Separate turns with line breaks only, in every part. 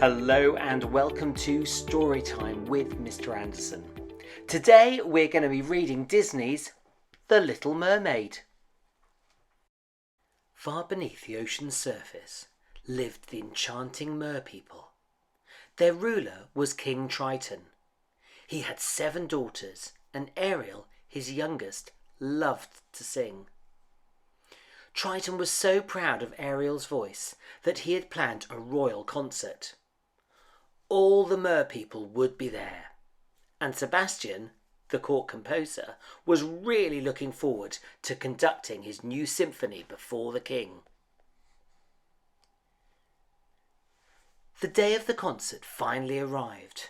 Hello and welcome to Storytime with Mr. Anderson. Today we're going to be reading Disney's The Little Mermaid. Far beneath the ocean's surface lived the enchanting merpeople. Their ruler was King Triton. He had 7 daughters, and Ariel, his youngest, loved to sing. Triton was so proud of Ariel's voice that he had planned a royal concert. All the merpeople would be there, and Sebastian, the court composer, was really looking forward to conducting his new symphony before the king. The day of the concert finally arrived.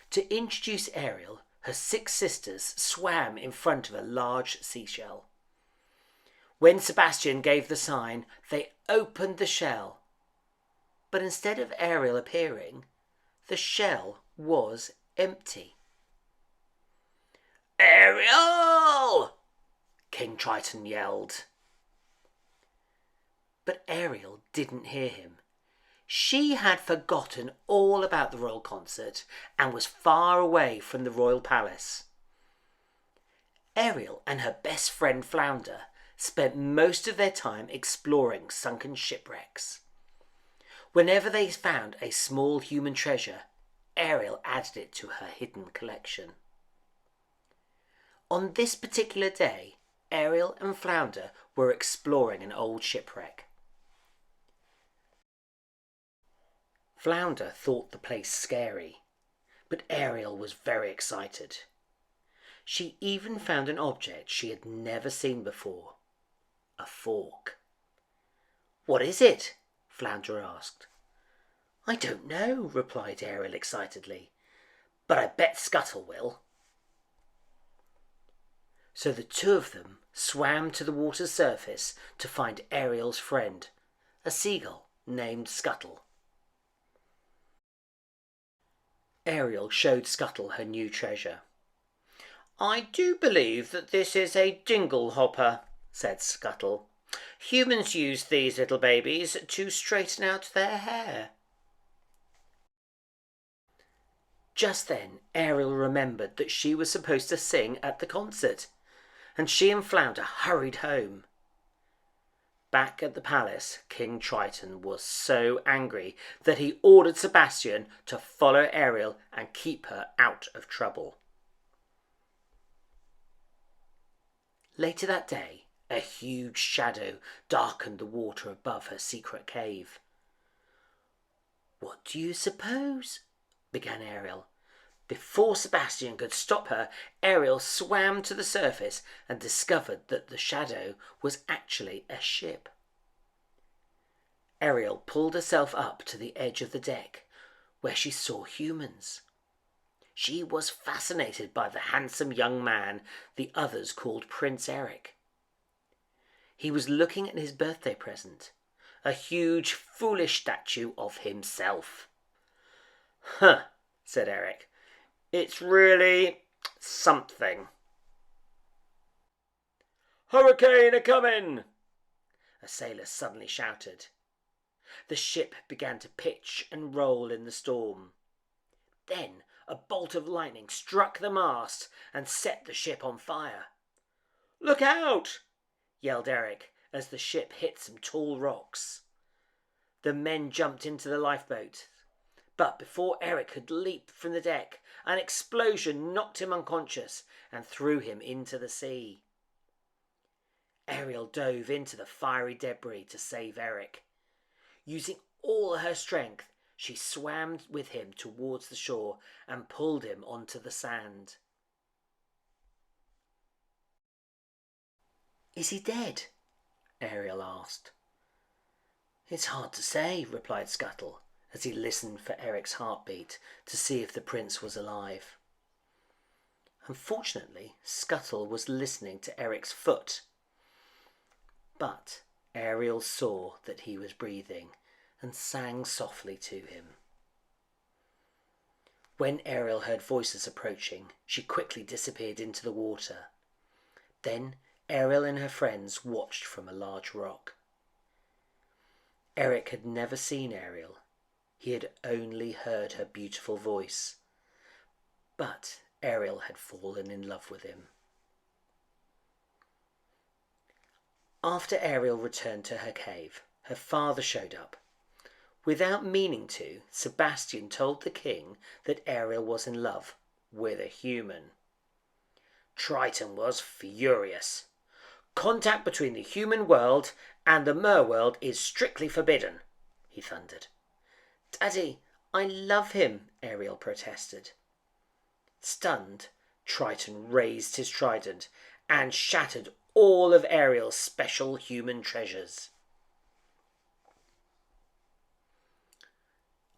To introduce Ariel, her 6 sisters swam in front of a large seashell. When Sebastian gave the sign, they opened the shell. But instead of Ariel appearing, the shell was empty. "Ariel!" King Triton yelled. But Ariel didn't hear him. She had forgotten all about the royal concert and was far away from the royal palace. Ariel and her best friend Flounder spent most of their time exploring sunken shipwrecks. Whenever they found a small human treasure, Ariel added it to her hidden collection. On this particular day, Ariel and Flounder were exploring an old shipwreck. Flounder thought the place scary, but Ariel was very excited. She even found an object she had never seen before, a fork. "What is it?" Flounder asked. "I don't know," replied Ariel excitedly, "but I bet Scuttle will." So the 2 of them swam to the water's surface to find Ariel's friend, a seagull named Scuttle. Ariel showed Scuttle her new treasure. "I do believe that this is a dingle hopper," said Scuttle. "Humans use these little babies to straighten out their hair." Just then Ariel remembered that she was supposed to sing at the concert, and she and Flounder hurried home. Back at the palace, King Triton was so angry that he ordered Sebastian to follow Ariel and keep her out of trouble. Later that day, a huge shadow darkened the water above her secret cave. "What do you suppose?" began Ariel. Before Sebastian could stop her, Ariel swam to the surface and discovered that the shadow was actually a ship. Ariel pulled herself up to the edge of the deck, where she saw humans. She was fascinated by the handsome young man the others called Prince Eric. He was looking at his birthday present, a huge, foolish statue of himself. "Huh," said Eric. "It's really something." "Hurricane a-comin'!" a sailor suddenly shouted. The ship began to pitch and roll in the storm. Then a bolt of lightning struck the mast and set the ship on fire. "Look out!" yelled Eric as the ship hit some tall rocks. The men jumped into the lifeboat, but before Eric could leap from the deck, an explosion knocked him unconscious and threw him into the sea. Ariel dove into the fiery debris to save Eric. Using all her strength, she swam with him towards the shore and pulled him onto the sand. "Is he dead?" Ariel asked. "It's hard to say," replied Scuttle, as he listened for Eric's heartbeat to see if the prince was alive. Unfortunately, Scuttle was listening to Eric's foot. But Ariel saw that he was breathing and sang softly to him. When Ariel heard voices approaching, she quickly disappeared into the water. Then Ariel and her friends watched from a large rock. Eric had never seen Ariel, He had only heard her beautiful voice, but Ariel had fallen in love with him. After Ariel returned to her cave, her father showed up. Without meaning to, Sebastian told the king that Ariel was in love with a human. Triton was furious. "Contact between the human world and the mer world is strictly forbidden," he thundered. "Daddy, I love him," Ariel protested. Stunned, Triton raised his trident and shattered all of Ariel's special human treasures.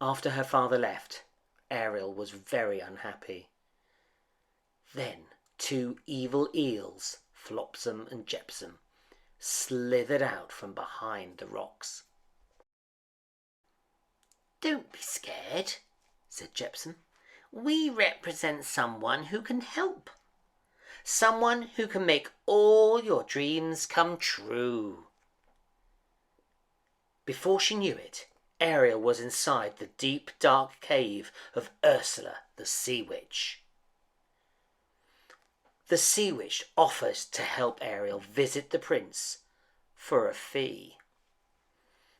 After her father left, Ariel was very unhappy. Then 2 evil eels, Flopsam and Jepsam, slithered out from behind the rocks. "Don't be scared," said Jepsam. "We represent someone who can help. Someone who can make all your dreams come true." Before she knew it, Ariel was inside the deep, dark cave of Ursula, the Sea Witch. The Sea Witch offered to help Ariel visit the prince for a fee.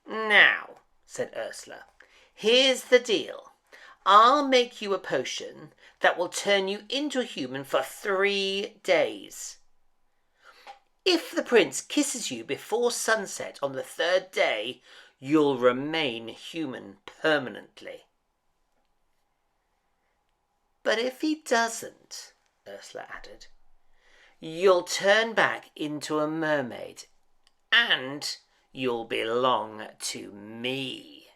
"Now," said Ursula, "here's the deal. I'll make you a potion that will turn you into a human for 3 days. If the prince kisses you before sunset on the 3rd day, you'll remain human permanently." "But if he doesn't," Ursula added, "you'll turn back into a mermaid, and you'll belong to me."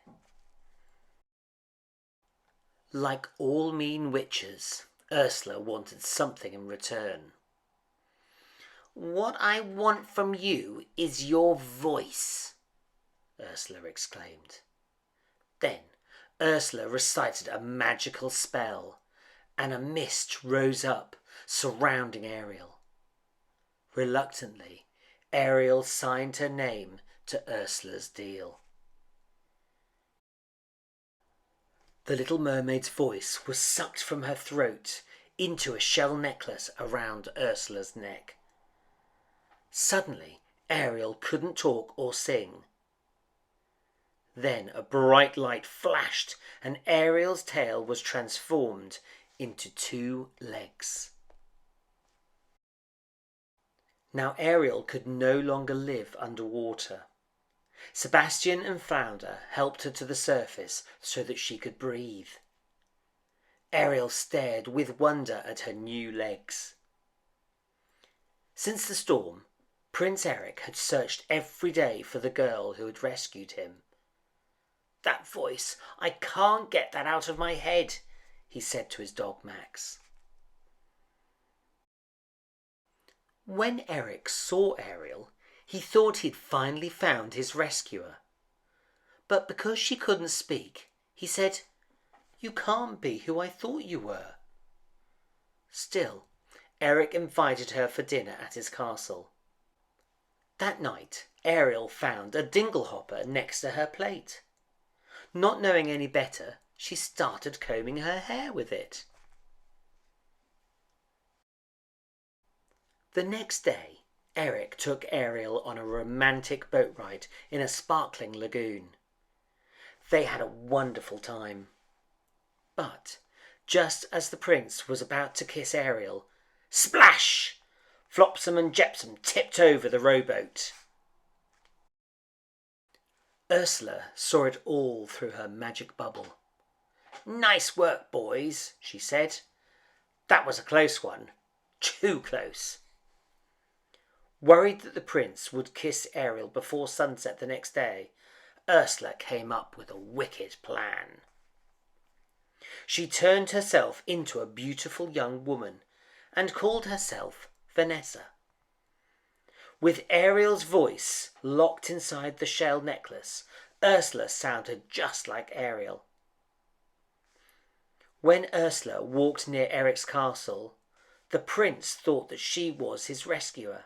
Like all mean witches, Ursula wanted something in return. "What I want from you is your voice," Ursula exclaimed. Then Ursula recited a magical spell, and a mist rose up, surrounding Ariel. Reluctantly, Ariel signed her name to Ursula's deal. The little mermaid's voice was sucked from her throat into a shell necklace around Ursula's neck. Suddenly, Ariel couldn't talk or sing. Then a bright light flashed, and Ariel's tail was transformed into 2 legs. Now Ariel could no longer live underwater. Sebastian and Flounder helped her to the surface so that she could breathe. Ariel stared with wonder at her new legs. Since the storm, Prince Eric had searched every day for the girl who had rescued him. "That voice, I can't get that out of my head," he said to his dog Max. When Eric saw Ariel, he thought he'd finally found his rescuer. But because she couldn't speak, he said, "You can't be who I thought you were." Still, Eric invited her for dinner at his castle. That night, Ariel found a dinglehopper next to her plate. Not knowing any better, she started combing her hair with it. The next day, Eric took Ariel on a romantic boat ride in a sparkling lagoon. They had a wonderful time. But just as the prince was about to kiss Ariel, splash! Flopsam and Jepsam tipped over the rowboat. Ursula saw it all through her magic bubble. "Nice work, boys," she said. "That was a close one. Too close." Worried that the prince would kiss Ariel before sunset the next day, Ursula came up with a wicked plan. She turned herself into a beautiful young woman and called herself Vanessa. With Ariel's voice locked inside the shell necklace, Ursula sounded just like Ariel. When Ursula walked near Eric's castle, the prince thought that she was his rescuer.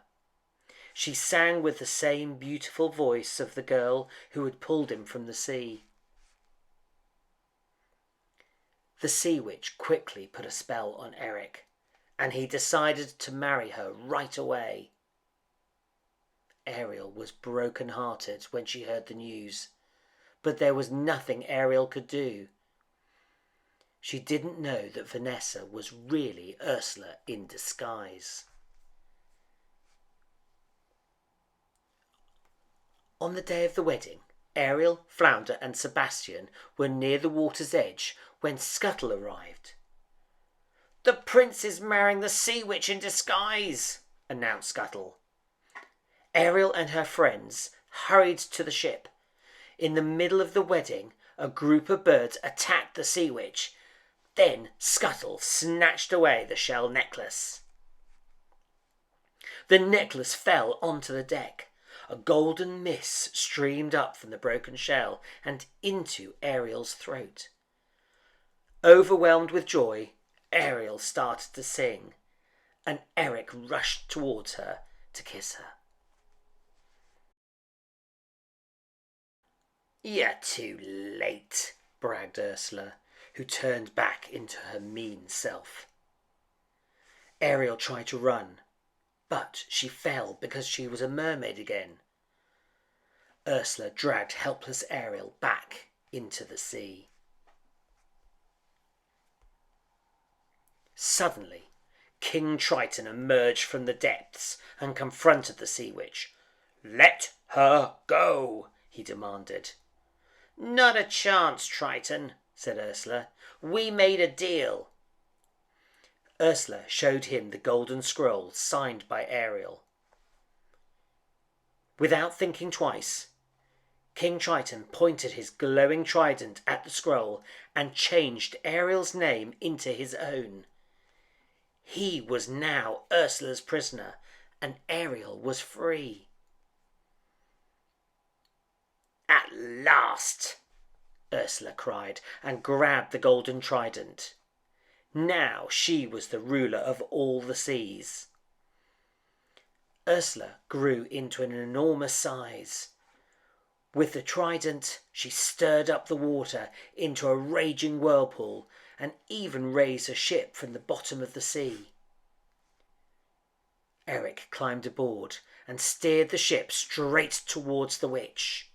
She sang with the same beautiful voice of the girl who had pulled him from the sea. The sea witch quickly put a spell on Eric, and he decided to marry her right away. Ariel was broken-hearted when she heard the news, but there was nothing Ariel could do. She didn't know that Vanessa was really Ursula in disguise. On the day of the wedding, Ariel, Flounder and Sebastian were near the water's edge when Scuttle arrived. "The prince is marrying the sea witch in disguise," announced Scuttle. Ariel and her friends hurried to the ship. In the middle of the wedding, a group of birds attacked the sea witch. Then Scuttle snatched away the shell necklace. The necklace fell onto the deck. A golden mist streamed up from the broken shell and into Ariel's throat. Overwhelmed with joy, Ariel started to sing, and Eric rushed towards her to kiss her. "You're too late," bragged Ursula, who turned back into her mean self. Ariel tried to run, but she fell because she was a mermaid again. Ursula dragged helpless Ariel back into the sea. Suddenly, King Triton emerged from the depths and confronted the sea witch. "Let her go," he demanded. "Not a chance, Triton," said Ursula. "We made a deal." Ursula showed him the golden scroll signed by Ariel. Without thinking twice, King Triton pointed his glowing trident at the scroll and changed Ariel's name into his own. He was now Ursula's prisoner, and Ariel was free. "At last!" Ursula cried and grabbed the golden trident. Now she was the ruler of all the seas. Ursula grew into an enormous size. With the trident, she stirred up the water into a raging whirlpool and even raised a ship from the bottom of the sea. Eric climbed aboard and steered the ship straight towards the witch.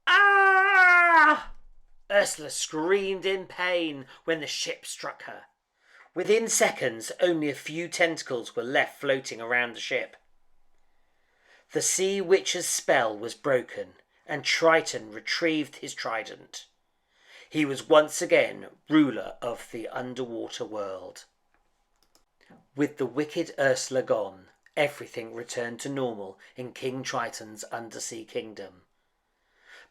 "Ah!" Ursula screamed in pain when the ship struck her. Within seconds, only a few tentacles were left floating around the ship. The sea witch's spell was broken, and Triton retrieved his trident. He was once again ruler of the underwater world. With the wicked Ursula gone, everything returned to normal in King Triton's undersea kingdom.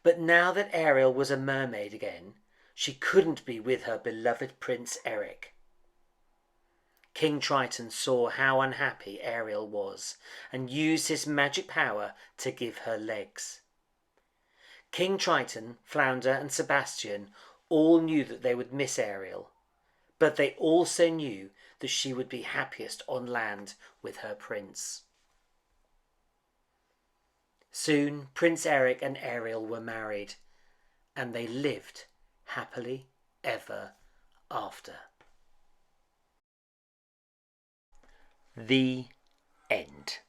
But now that Ariel was a mermaid again, she couldn't be with her beloved Prince Eric. King Triton saw how unhappy Ariel was and used his magic power to give her legs. King Triton, Flounder and Sebastian all knew that they would miss Ariel, but they also knew that she would be happiest on land with her prince. Soon Prince Eric and Ariel were married, and they lived happily ever after. The end.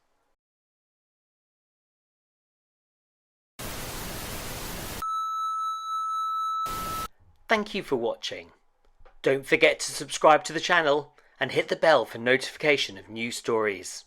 Thank you for watching. Don't forget to subscribe to the channel and hit the bell for notification of new stories.